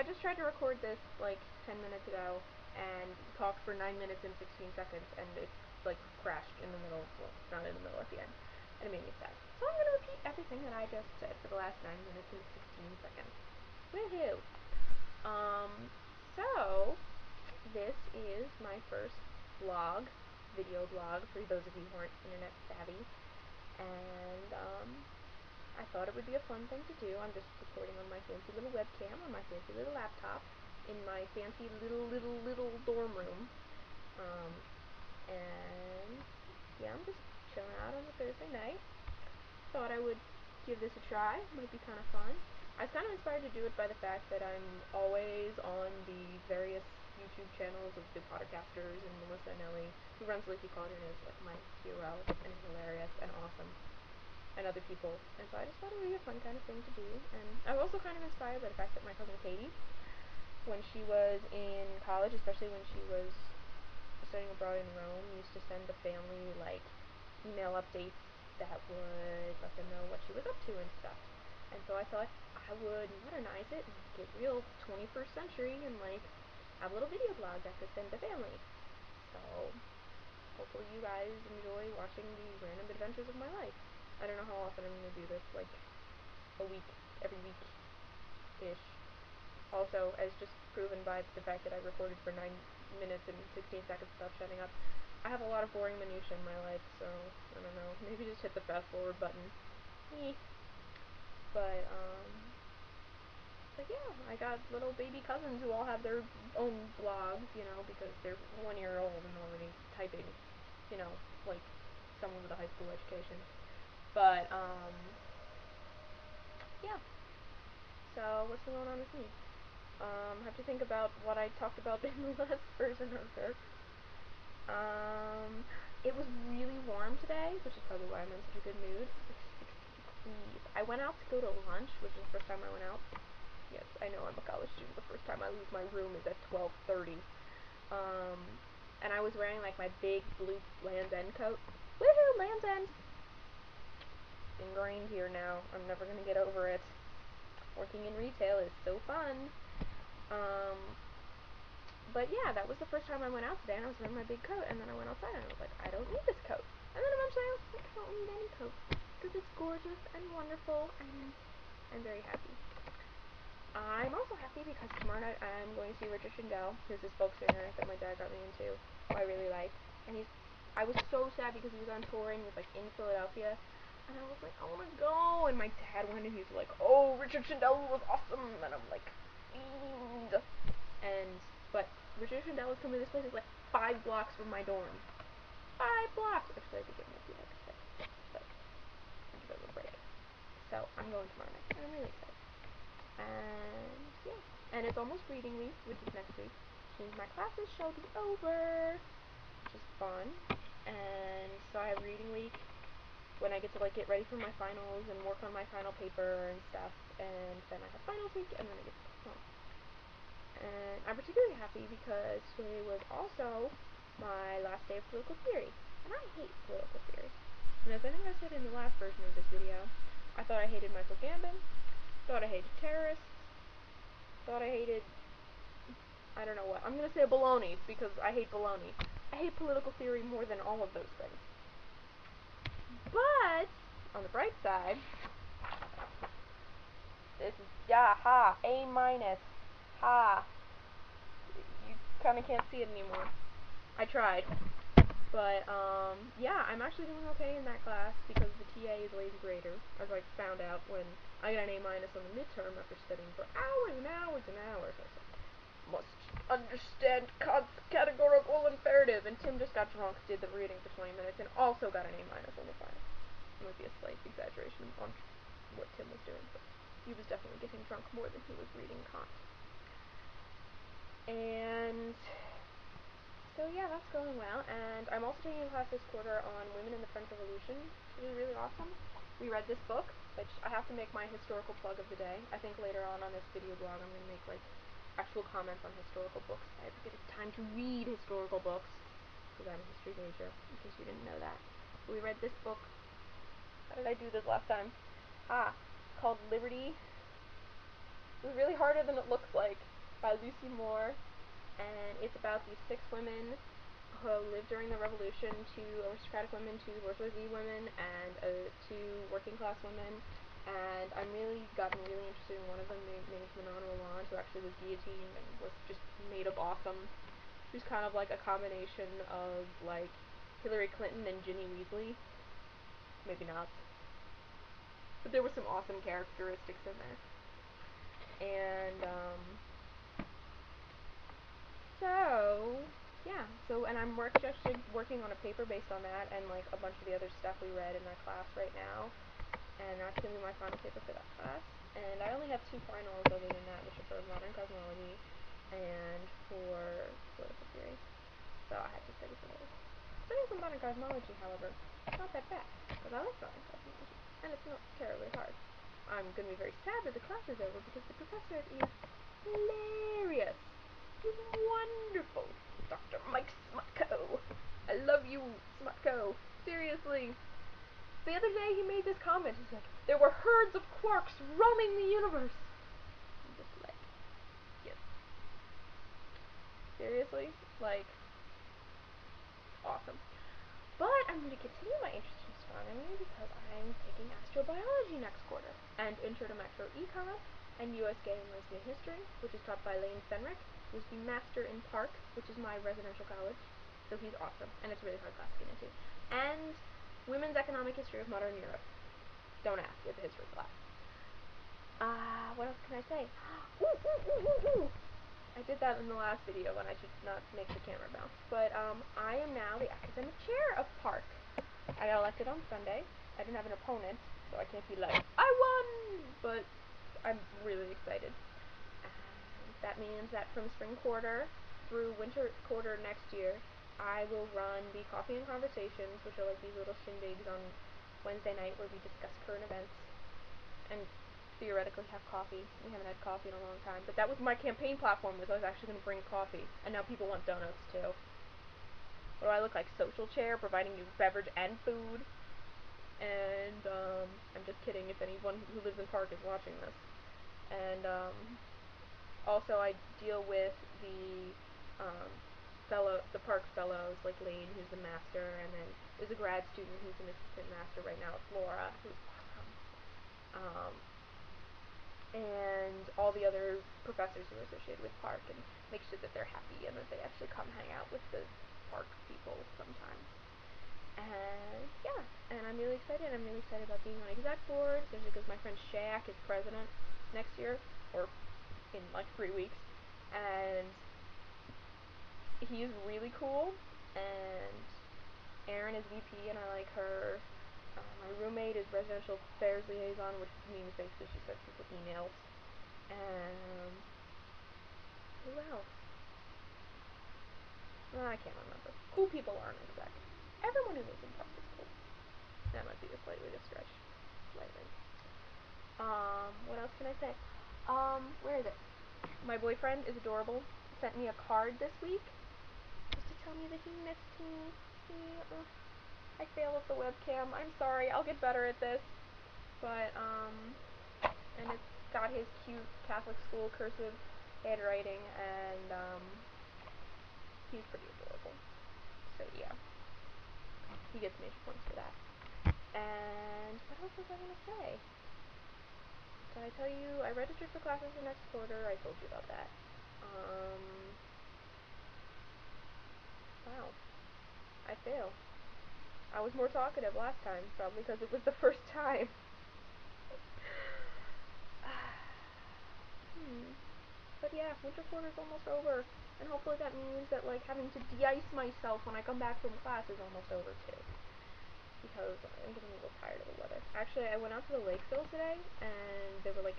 I just tried to record this like 10 minutes ago and talked for 9 minutes and 16 seconds, and it like crashed in the middle. Well, not in the middle, at the end, and it made me sad. So I'm gonna repeat everything that I just said for the last 9 minutes and 16 seconds. Woohoo! So this is my first vlog, video blog, for those of you who aren't internet savvy, and I thought it would be a fun thing to do. I'm just recording on my fancy little webcam on my fancy little laptop in my fancy little dorm room. And yeah, I'm just chilling out on a Thursday night. Thought I would give this a try. Might be kind of fun. I was kind of inspired to do it by the fact that I'm always on the various YouTube channels of the podcasters, and Melissa and Ellie, who runs Leafy Cauldron, is like my hero and hilarious and awesome, and other people, and so I just thought it would be a fun kind of thing to do. And I was also kind of inspired by the fact that my cousin Katie, when she was in college, especially when she was studying abroad in Rome, used to send the family like email updates that would let them know what she was up to and stuff. And so I thought I would modernize it and get real 21st century and like have a little video blog I could send to family. So hopefully you guys enjoy watching the random adventures of my life. I don't know how often I'm going to do this, like a week, every week-ish. Also, as just proven by the fact that I recorded for 9 minutes and 16 seconds without shutting up, I have a lot of boring minutia in my life, so, I don't know, maybe just hit the fast forward button. But yeah, I got little baby cousins who all have their own blogs, you know, because they're 1 year old and already typing, you know, like someone with a high school education. But, yeah. So, what's going on with me? I have to think about what I talked about in the last version of this. It was really warm today, which is probably why I'm in such a good mood. It's like 60 degrees. I went out to go to lunch, which is the first time I went out. Yes, I know, I'm a college student. The first time I leave my room is at 12:30. And I was wearing like my big blue Land's End coat. Woohoo, Land's End! Ingrained here now. I'm never gonna get over it. Working in retail is so fun. But yeah, that was the first time I went out today, and I was wearing my big coat, and then I went outside, and I was like, I don't need this coat. And then eventually I was like, I don't need any coat, because it's gorgeous and wonderful, and I'm very happy. I'm also happy because tomorrow night I'm going to see Richard Shindell, who's this folk singer that my dad got me into, who I really like. And I was so sad because he was on tour and he was like in Philadelphia, and I was like, I want to go. And my dad went and he's like, oh, Richard Shindell was awesome, and I'm like, but Richard Shindell is coming to this place. It's like 5 blocks from my dorm. 5 blocks. Actually, I think it might be like 6, but I give it a break. So I'm going tomorrow night, and I'm really excited. And yeah, and it's almost reading week, which is next week, which means my classes shall be over, which is fun. And so I have reading week when I get to like get ready for my finals and work on my final paper and stuff, and then I have finals week, and then I get to go home. And I'm particularly happy because today was also my last day of political theory, and I hate political theory. And as I think I said in the last version of this video, I thought I hated Michael Gambon, thought I hated terrorists, thought I hated, I don't know what, I'm gonna say baloney, because I hate baloney. I hate political theory more than all of those things. But, on the bright side, this is, ha, A minus. Ha. You kind of can't see it anymore. I tried. But, yeah, I'm actually doing okay in that class because the TA is a lazy grader, as I found out when I got an A minus on the midterm after studying for hours and hours and hours. I said, must understand Kant's categorical imperative, and Tim just got drunk, did the reading for 20 minutes, and also got an A minus on the final. It might be a slight exaggeration on what Tim was doing, but he was definitely getting drunk more than he was reading Kant. And so yeah, that's going well, and I'm also taking a class this quarter on women in the French Revolution, which is really awesome. We read this book, which I have to make my historical plug of the day. I think later on this video blog I'm going to make like actual comments on historical books. I have to get time to read historical books, because I'm a history major, in case you didn't know that. We read this book. How did I do this last time? It's called Liberty. It was really harder than it looks like. by Lucy Moore, and it's about these 6 women who lived during the Revolution, 2 aristocratic women, 2 bourgeoisie women, and 2 working-class women. And I'm really gotten really interested in one of them, named Manon Roland, who actually was guillotined and was just made of awesome. She's kind of like a combination of like Hillary Clinton and Ginny Weasley. Maybe not. But there were some awesome characteristics in there. And, and I'm actually working on a paper based on that and, like, a bunch of the other stuff we read in that class right now. And that's going to be my final paper for that class. And I only have 2 finals other than that, which are for modern cosmology and for political theory. So I have to study for those. Studying for modern cosmology, however, it's not that bad, because I like modern cosmology, and it's not terribly hard. I'm going to be very sad that the class is over, because the professor is hilarious. He's wonderful. Dr. Mike Smutko. I love you, Smutko. Seriously. The other day he made this comment. He's like, there were herds of quarks roaming the universe. I'm just like, yes. Seriously? Like, awesome. But I'm going to continue my interest in astronomy because I'm taking astrobiology next quarter, and Intro to Macro Econ, and US Gay and Lesbian History, which is taught by Lane Fenrick, who's the master in Park, which is my residential college, so he's awesome, and it's a really hard class to get into. And Women's Economic History of Modern Europe. Don't ask, it's a history class. What else can I say? Ooh! I did that in the last video when I should not make the camera bounce. But, I am now the academic chair of Park. I got elected on Sunday. I didn't have an opponent, so I can't be like, I won! But I'm really excited. And that means that from spring quarter through winter quarter next year, I will run the Coffee and Conversations, which are like these little shindigs on Wednesday night where we discuss current events and theoretically have coffee. We haven't had coffee in a long time, but that was my campaign platform, was I was actually going to bring coffee, and now people want donuts too. What do I look like? Social chair, providing you beverage and food. And I'm just kidding if anyone who lives in Park is watching this. And also I deal with the the Park fellows, like Lane, who's the master, and then there's a grad student who's an assistant master right now, Laura, who's awesome. And all the other professors who are associated with Park, and make sure that they're happy and that they actually come hang out with the Park people sometimes. And yeah, and I'm really excited. I'm really excited about being on exec board, especially because my friend Shaq is president next year, or in like 3 weeks, and he's really cool, and Erin is VP, and I like her. My roommate is residential affairs liaison, which means basically she sends people emails. And who else? I can't remember. Cool people aren't exec. Everyone who lives in Park is cool. That might be slightly a stretch. Slightly. What else can I say? Where is it? My boyfriend is adorable. Sent me a card this week just to tell me that he missed me. I fail at the webcam. I'm sorry. I'll get better at this. But, and it's got his cute Catholic school cursive handwriting, and, he's pretty adorable. So, yeah. He gets major points for that. And what else was I going to say? Did I tell you I registered for classes for next quarter? I told you about that. Wow. I failed. I was more talkative last time, probably because it was the first time. But yeah, winter quarter's almost over, and hopefully that means that, like, having to de-ice myself when I come back from class is almost over too. Because I'm getting a little tired of the weather. Actually, I went out to the Lakeville today, and there were, like,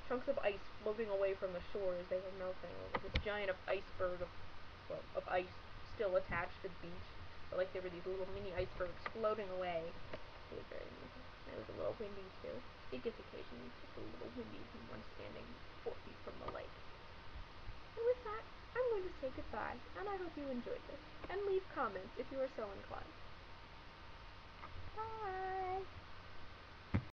chunks of ice floating away from the shore as they were melting. There was this giant iceberg of ice still attached to the beach. But, like, there were these little mini icebergs floating away. It was very amusing. And it was a little windy, too. It gets occasionally just a little windy when one's standing 4 feet from the lake. And with that, I'm going to say goodbye, and I hope you enjoyed this. And leave comments if you are so inclined. Bye!